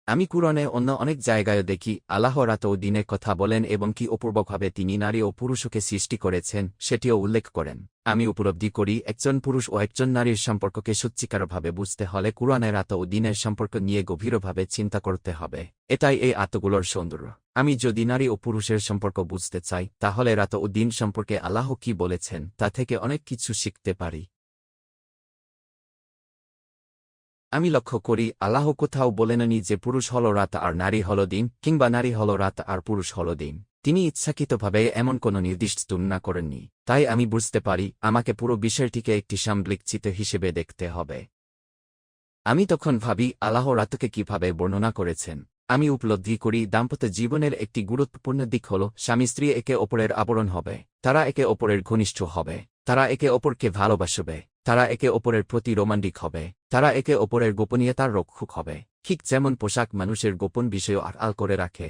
আমি কুরআনে অন্য অনেক জায়গায় দেখি আল্লাহ রাত ও দিনের কথা বলেন এবং কি অপূর্বভাবে তিনি নারী ও পুরুষকে সৃষ্টি করেছেন সেটিও উল্লেখ করেন। আমি উপলব্ধি করি একজন পুরুষ ও একজন নারীর সম্পর্ককে সত্যিকারভাবে বুঝতে হলে কুরআনে রাত ও দিনের সম্পর্ক নিয়ে গভীরভাবে চিন্তা করতে হবে। এটাই এই আয়াতগুলোর সৌন্দর্য। আমি যদি নারী ও পুরুষের সম্পর্ক বুঝতে চাই তাহলে রাত ও দিন সম্পর্কে আল্লাহ কি বলেছেন তা থেকে অনেক কিছু শিখতে পারি। আমি লক্ষ্য করি আল্লাহ কোথাও বলেননি যে পুরুষ হল রাত আর নারী হল দিন, কিংবা নারী হল রাত আর পুরুষ হল দিন। তিনি ইচ্ছাকৃতভাবে এমন কোনো নির্দিষ্ট তুলনা করেননি। তাই আমি বুঝতে পারি আমাকে পুরো বিষয়টিকে একটি সামগ্রিক চিত্র হিসেবে দেখতে হবে। আমি তখন ভাবি আল্লাহ রাতকে কিভাবে বর্ণনা করেছেন। আমি উপলব্ধি করি দাম্পত্য জীবনের একটি গুরুত্বপূর্ণ দিক হল স্বামী স্ত্রী একে অপরের আবরণ হবে, তারা একে অপরের ঘনিষ্ঠ হবে, তারা একে অপরকে ভালোবাসবে, তারা একে অপরের প্রতি রোমান্টিক হবে, তারা একে অপরের গোপনীয়তার রক্ষক হবে, ঠিক যেমন পোশাক মানুষের গোপন বিষয় আড়াল করে রাখে।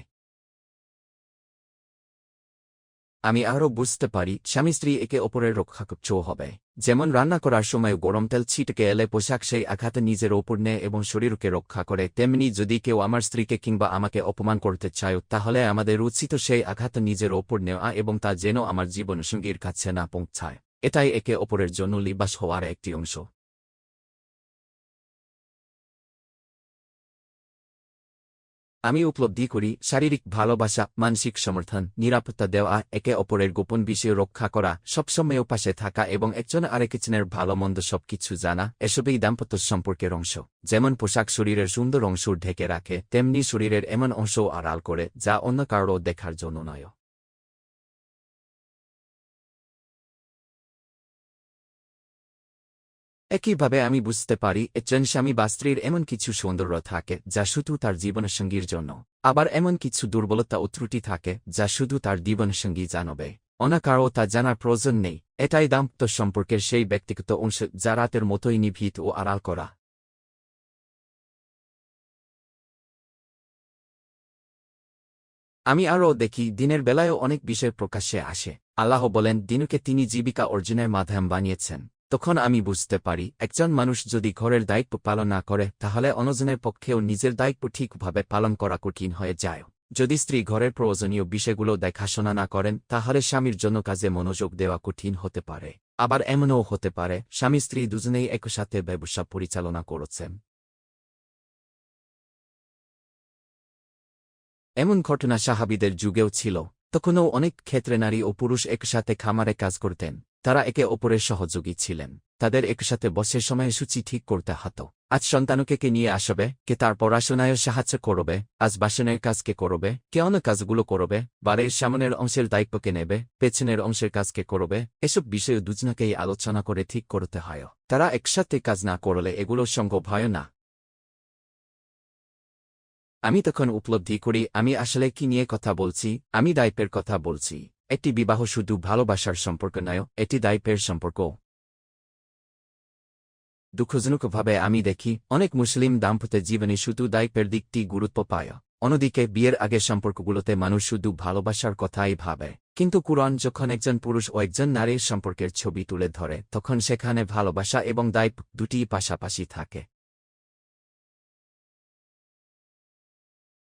আমি আরও বুঝতে পারি স্বামী স্ত্রী একে অপরের রক্ষাকবচ হবে। যেমন রান্না করার সময় গরম তেল ছিটকে এলে পোশাক সেই আঘাতে নিজের ওপর নেয় এবং শরীরকে রক্ষা করে, তেমনি যদি কেউ আমার স্ত্রীকে কিংবা আমাকে অপমান করতে চায় তাহলে আমাদের উচিত সেই আঘাত নিজের ওপর নেওয়া এবং তা যেন আমার জীবনসঙ্গীর কাছে না পৌঁছায়। এটাই একে অপরের জন্য লিবাস হওয়ার একটি অংশ। আমি উপলব্ধি করি শারীরিক ভালোবাসা, মানসিক সমর্থন, নিরাপত্তা দেওয়া, একে অপরের গোপন বিষয় রক্ষা করা, সবসময় পাশে থাকা এবং একজন আরেকজনের ভালো মন্দ সবকিছু জানা, এসবই দাম্পত্য সম্পর্কের অংশ। যেমন পোশাক শরীরের সুন্দর অংশ ঢেকে রাখে, তেমনি শরীরের এমন অংশ আড়াল করে যা অন্য কারো দেখার জন্য নয়। একইভাবে আমি বুঝতে পারি একজন স্বামী বা স্ত্রীর এমন কিছু সৌন্দর্য থাকে যা শুধু তার জীবনসঙ্গীর জন্য, আবার এমন কিছু দুর্বলতা ও ত্রুটি থাকে যা শুধু তার জীবনসঙ্গী জানবে, অন্য কারও তা জানার প্রয়োজন নেই। এটাই দাম্পত্য সম্পর্কের সেই ব্যক্তিগত অংশ যা রাতের মতোই নিভৃত ও আড়াল করা। আমি আরও দেখি দিনের বেলায়ও অনেক বিষয় প্রকাশ্যে আসে। আল্লাহ বলেন দিনকে তিনি জীবিকা অর্জনের মাধ্যম বানিয়েছেন। তখন আমি বুঝতে পারি একজন মানুষ যদি ঘরের দায়িত্ব পালন না করে তাহলে অন্যজনের পক্ষেও নিজের দায়িত্ব ঠিকভাবে পালন করা কঠিন হয়ে যায়। যদি স্ত্রী ঘরের প্রয়োজনীয় বিষয়গুলো দেখাশোনা না করেন তাহলে স্বামীর জন্য কাজে মনোযোগ দেওয়া কঠিন হতে পারে। আবার এমনও হতে পারে স্বামী স্ত্রী দুজনেই একসাথে ব্যবসা পরিচালনা করছেন। এমন ঘটনা সাহাবীদের যুগেও ছিল। তখনও অনেক ক্ষেত্রে নারী ও পুরুষ একসাথে খামারে কাজ করতেন। তারা একে অপরের সহযোগী ছিলেন। তাদের একসাথে বসে সময়সূচি ঠিক করতে হতো। আজ সন্তানকে কে নিয়ে আসবে, কে তার পড়াশোনায় সাহায্য করবে, আজ বাসনের কাজ কে করবে, কে অন্য কাজগুলো করবে, বাড়ির সামনের অংশের দায়িত্ব কে নেবে, পেছনের অংশের কাজ কে করবে, এসব বিষয়ে দুজনকেই আলোচনা করে ঠিক করতে হয়। তারা একসাথে কাজ না করলে এগুলো সম্ভব হয় না। আমি তখন উপলব্ধি করি আমি আসলে কি নিয়ে কথা বলছি। আমি দায়িত্বের কথা বলছি। একটি বিবাহ শুধু ভালোবাসার সম্পর্ক নয়, এটি দায়িত্বের সম্পর্ক। দুঃখজনকভাবে আমি দেখি অনেক মুসলিম দাম্পত্য জীবনে শুধু দায়িত্বের দিকটি গুরুত্ব পায়। অন্যদিকে বিয়ের আগের সম্পর্কগুলোতে মানুষ শুধু ভালোবাসার কথাই ভাবে। কিন্তু কুরআন যখন একজন পুরুষ ও একজন নারীর সম্পর্কের ছবি তুলে ধরে তখন সেখানে ভালোবাসা এবং দায়িত্ব দুটিই পাশাপাশি থাকে।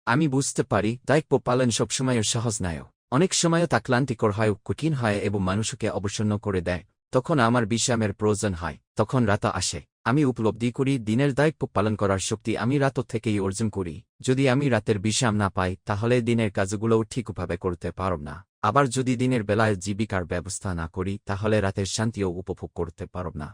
আমি বুঝতে পারি দায়িত্ব পালন সবসময় সহজ নয়। অনেক সময় তা ক্লান্তিকর হয়, কঠিন হয় এবং মানুষকে অবসন্ন করে দেয়। তখন আমার বিশ্রামের প্রয়োজন হয়, তখন রাত আসে। আমি উপলব্ধি করি দিনের দায়িত্ব পালন করার শক্তি আমি রাত থেকেই অর্জন করি। যদি আমি রাতের বিশ্রাম না পাই তাহলে দিনের কাজগুলোও ঠিকভাবে করতে পারব না। আবার যদি দিনের বেলায় জীবিকার ব্যবস্থা না করি তাহলে রাতের শান্তিও উপভোগ করতে পারব না।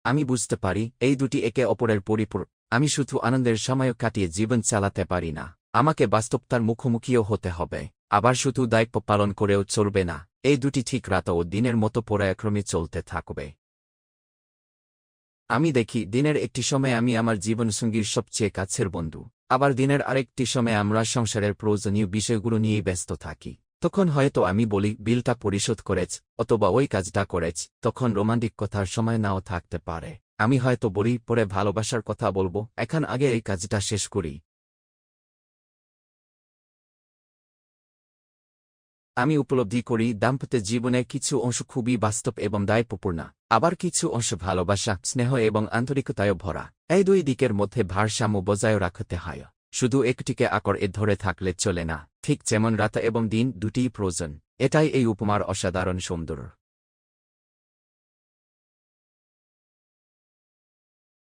আমি বুঝতে পারি এই দুটি একে অপরের পরিপূরক। আমি শুধু আনন্দের সময় কাটিয়ে জীবন চালাতে পারি না, আমাকে বাস্তবতার মুখোমুখিও হতে হবে। আবার শুধু দায়িত্ব পালন করেও চলবে না। এই দুটি ঠিক রাত ও দিনের মতো পর্যায়ক্রমে চলতে থাকবে। আমি দেখি দিনের একটি সময় আমি আমার জীবনসঙ্গীর সবচেয়ে কাছের বন্ধু। আবার দিনের আরেকটি সময় আমরা সংসারের প্রয়োজনীয় বিষয়গুলো নিয়েই ব্যস্ত থাকি। তখন হয়তো আমি বলি বিলটা পরিশোধ করেছ, অথবা ওই কাজটা করেছ। তখন রোমান্টিক কথার সময় নাও থাকতে পারে। আমি হয়তো বলি পরে ভালোবাসার কথা বলবো, এখন আগে এই কাজটা শেষ করি। আমি উপলব্ধি করি দাম্পত্য জীবনে কিছু অংশ খুবই বাস্তব এবং দায়িত্বপূর্ণ, আবার কিছু অংশ ভালোবাসা, স্নেহ এবং আন্তরিকতায় ভরা। এই দুই দিকের মধ্যে ভারসাম্য বজায় রাখতে হয়। শুধু একটিকে আঁকড়ে ধরে থাকলে চলে না, ঠিক যেমন রাত এবং দিন দুটিই প্রয়োজন। এটাই এই উপমার অসাধারণ সৌন্দর্য।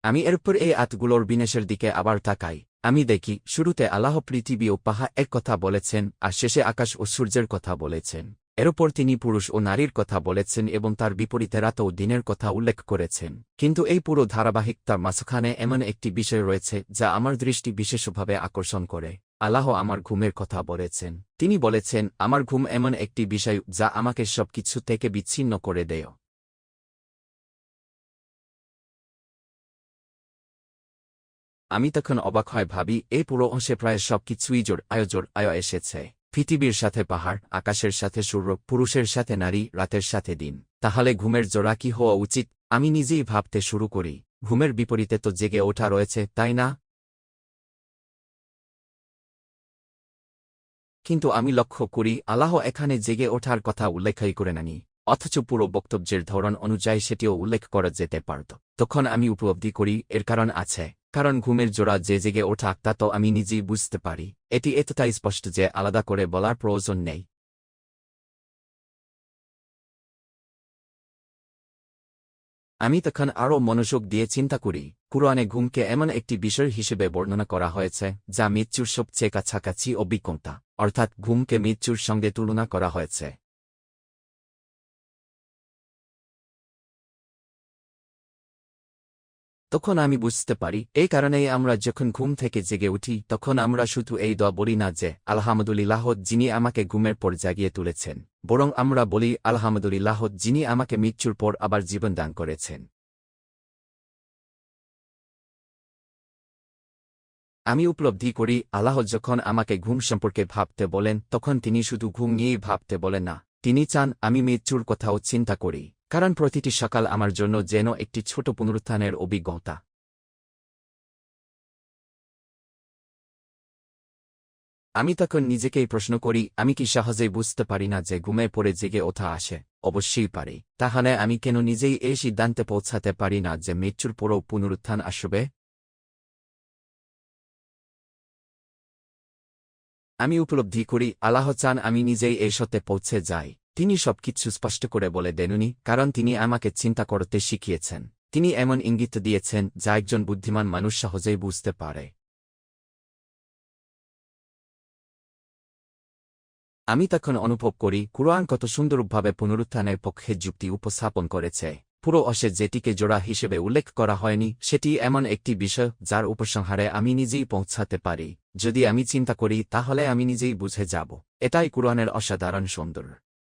আমি এরপর এই আতগুলোর বিনাশের দিকে আবার তাকাই। আমি দেখি শুরুতে আল্লাহ পৃথিবী ও পাহাড় এক কথা বলেছেন, আর শেষে আকাশ ও সূর্যের কথা বলেছেন। এরপর তিনি পুরুষ ও নারীর কথা বলেছেন এবং তার বিপরীতে রাত ও দিনের কথা উল্লেখ করেছেন। কিন্তু এই পুরো ধারাবাহিকতার মাঝখানে এমন একটি বিষয় রয়েছে যা আমার দৃষ্টি বিশেষভাবে আকর্ষণ করে। আল্লাহ আমার ঘুমের কথা বলেছেন। তিনি বলেছেন, আমার ঘুম এমন একটি বিষয় যা আমাকে সবকিছু থেকে বিচ্ছিন্ন করে দেয়। আমি তখন অবাক হয়, ভাবি এই পুরো অংশে প্রায় সবকিছুই জোর আয় এসেছে। পৃথিবীর সাথে পাহাড়, আকাশের সাথে সূর্য, পুরুষের সাথে নারী, রাতের সাথে দিন। তাহলে ঘুমের জোড়া কি হওয়া উচিত? আমি নিজেই ভাবতে শুরু করি, ঘুমের বিপরীতে তো জেগে ওঠা রয়েছে, তাই না? কিন্তু আমি লক্ষ্য করি আল্লাহ এখানে জেগে ওঠার কথা উল্লেখই করে নানি, অথচ পুরো বক্তব্যের ধরন অনুযায়ী সেটিও উল্লেখ করা যেতে পারত। তখন আমি উপলব্ধি করি এর কারণ আছে। কারণ ঘুমের জোড়া যে জেগে ওঠা তা তো আমি নিজেই বুঝতে পারি। এটি এতটাই স্পষ্ট যে আলাদা করে বলার প্রয়োজন নেই। আমি তখন আরও মনোযোগ দিয়ে চিন্তা করি, কুরআনে ঘুমকে এমন একটি বিষয় হিসেবে বর্ণনা করা হয়েছে যা মৃত্যুর সবচেয়ে কাছাকাছি অভিজ্ঞতা, অর্থাৎ ঘুমকে মৃত্যুর সঙ্গে তুলনা করা হয়েছে। তখন আমি বুঝতে পারি এই কারণেই আমরা যখন ঘুম থেকে জেগে উঠি তখন আমরা শুধু এই দোয়া বলি না যে আলহামদুলিল্লাহ যিনি আমাকে ঘুমের পর জাগিয়ে তুলেছেন, বরং আমরা বলি আলহামদুলিল্লাহ যিনি আমাকে মৃত্যুর পর আবার জীবন দান করেছেন। আমি উপলব্ধি করি আল্লাহ যখন আমাকে ঘুম সম্পর্কে ভাবতে বলেন তখন তিনি শুধু ঘুম নিয়েই ভাবতে বলেন না, তিনি চান আমি মৃত্যুর কথাও চিন্তা করি। কারণ প্রতিটি সকাল আমার জন্য যেন একটি ছোট পুনরুত্থানের অভিজ্ঞতা। আমি তখন নিজেকেই প্রশ্ন করি, আমি কি সহজেই বুঝতে পারি না যে ঘুমের পরে জেগে ওঠা আসে? অবশ্যই পারি। তাহলে আমি কেন নিজেই এই সিদ্ধান্তে পৌঁছাতে পারি না যে মৃত্যুর পরও পুনরুত্থান আসবে? আমি উপলব্ধি করি আল্লাহ চান আমি নিজেই এই সত্যে পৌঁছে যাই। তিনি সবকিছু স্পষ্ট করে বলে দেননি, কারণ তিনি আমাকে চিন্তা করতে শিখিয়েছেন। তিনি এমন ইঙ্গিত দিয়েছেন যা একজন বুদ্ধিমান মানুষ সহজেই বুঝতে পারে। আমি তখন অনুভব করি কুরআন কত সুন্দরভাবে পুনরুত্থানের পক্ষে যুক্তি উপস্থাপন করেছে। পুরো অংশে যেটিকে জোড়া হিসেবে উল্লেখ করা হয়নি সেটি এমন একটি বিষয় যার উপসংহারে আমি নিজেই পৌঁছাতে পারি। যদি আমি চিন্তা করি তাহলে আমি নিজেই বুঝে যাব। এটাই কুরআনের অসাধারণ সৌন্দর্য।